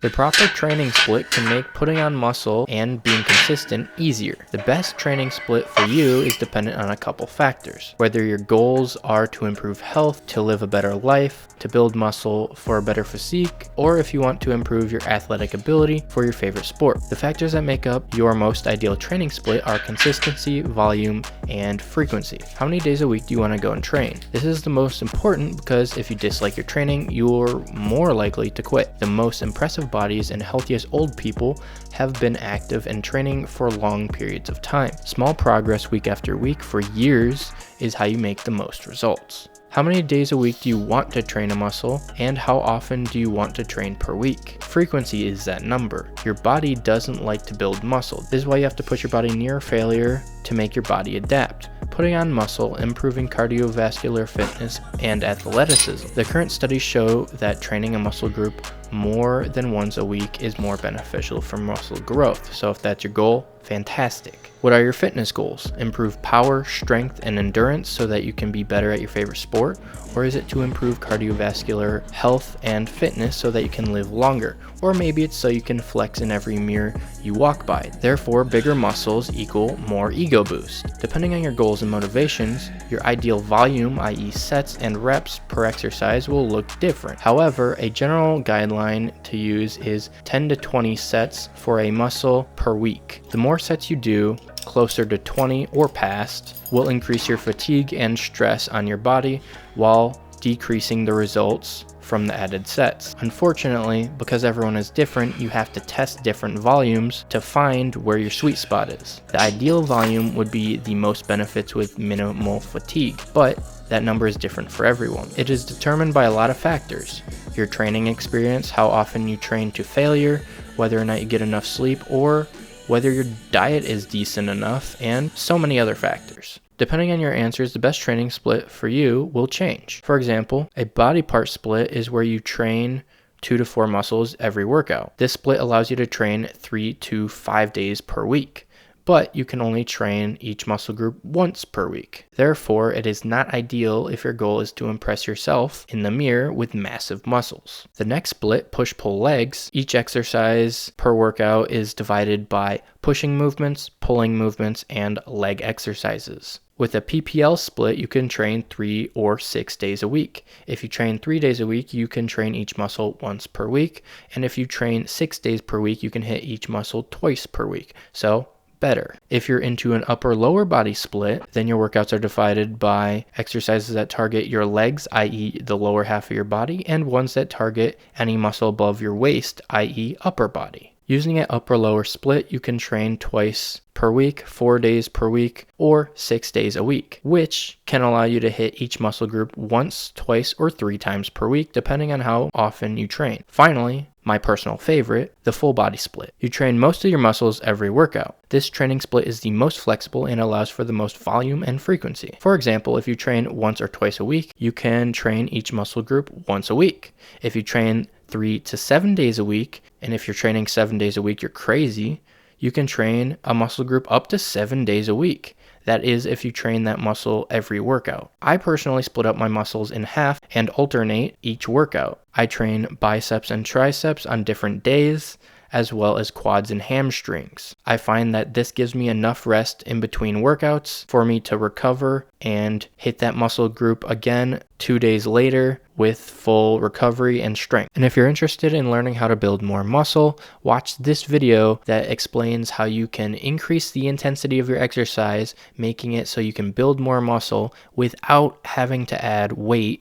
The proper training split can make putting on muscle and being consistent easier. The best training split for you is dependent on a couple factors. Whether your goals are to improve health, to live a better life, to build muscle for a better physique, or if you want to improve your athletic ability for your favorite sport. The factors that make up your most ideal training split are consistency, volume, and frequency. How many days a week do you want to go and train? This is the most important because if you dislike your training, you're more likely to quit. The most impressive bodies and healthiest old people have been active and training for long periods of time. Small progress week after week for years is how you make the most results. How many days a week do you want to train a muscle, and how often do you want to train per week? Frequency is that number. Your body doesn't like to build muscle. This is why you have to push your body near failure to make your body adapt. Putting on muscle, improving cardiovascular fitness, and athleticism. The current studies show that training a muscle group more than once a week is more beneficial for muscle growth. So if that's your goal, fantastic. What are your fitness goals? Improve power, strength, and endurance so that you can be better at your favorite sport? Or is it to improve cardiovascular health and fitness so that you can live longer? Or maybe it's so you can flex in every mirror you walk by. Therefore, bigger muscles equal more ego boost. Depending on your goals and motivations, your ideal volume, i.e. sets and reps per exercise, will look different. However, a general guideline to use is 10 to 20 sets for a muscle per week. The more sets you do, closer to 20 or past, will increase your fatigue and stress on your body while decreasing the results from the added sets. Unfortunately, because everyone is different, you have to test different volumes to find where your sweet spot is. The ideal volume would be the most benefits with minimal fatigue, but that number is different for everyone. It is determined by a lot of factors: your training experience, how often you train to failure, whether or not you get enough sleep, or whether your diet is decent enough, and so many other factors. Depending on your answers, the best training split for you will change. For example, a body part split is where you train 2 to 4 muscles every workout. This split allows you to train 3 to 5 days per week, but you can only train each muscle group once per week. Therefore, it is not ideal if your goal is to impress yourself in the mirror with massive muscles. The next split, push-pull legs, each exercise per workout is divided by pushing movements, pulling movements, and leg exercises. With a PPL split, you can train 3 or 6 days a week. If you train 3 days a week, you can train each muscle once per week. And if you train 6 days per week, you can hit each muscle twice per week. So, better. If you're into an upper lower body split, then your workouts are divided by exercises that target your legs, i.e. the lower half of your body, and ones that target any muscle above your waist, i.e. upper body. Using an upper lower split, you can train twice per week, 4 days per week, or 6 days a week, which can allow you to hit each muscle group once, twice, or 3 times per week, depending on how often you train. Finally, my personal favorite, the full body split. You train most of your muscles every workout. This training split is the most flexible and allows for the most volume and frequency. For example, if you train once or twice a week, you can train each muscle group once a week. If you train 3 to 7 days a week, and if you're training 7 days a week, you're crazy, you can train a muscle group up to 7 days a week. That is if you train that muscle every workout. I personally split up my muscles in half and alternate each workout. I train biceps and triceps on different days, as well as quads and hamstrings. I find that this gives me enough rest in between workouts for me to recover and hit that muscle group again 2 days later with full recovery and strength. And if you're interested in learning how to build more muscle, watch this video that explains how you can increase the intensity of your exercise, making it so you can build more muscle without having to add weight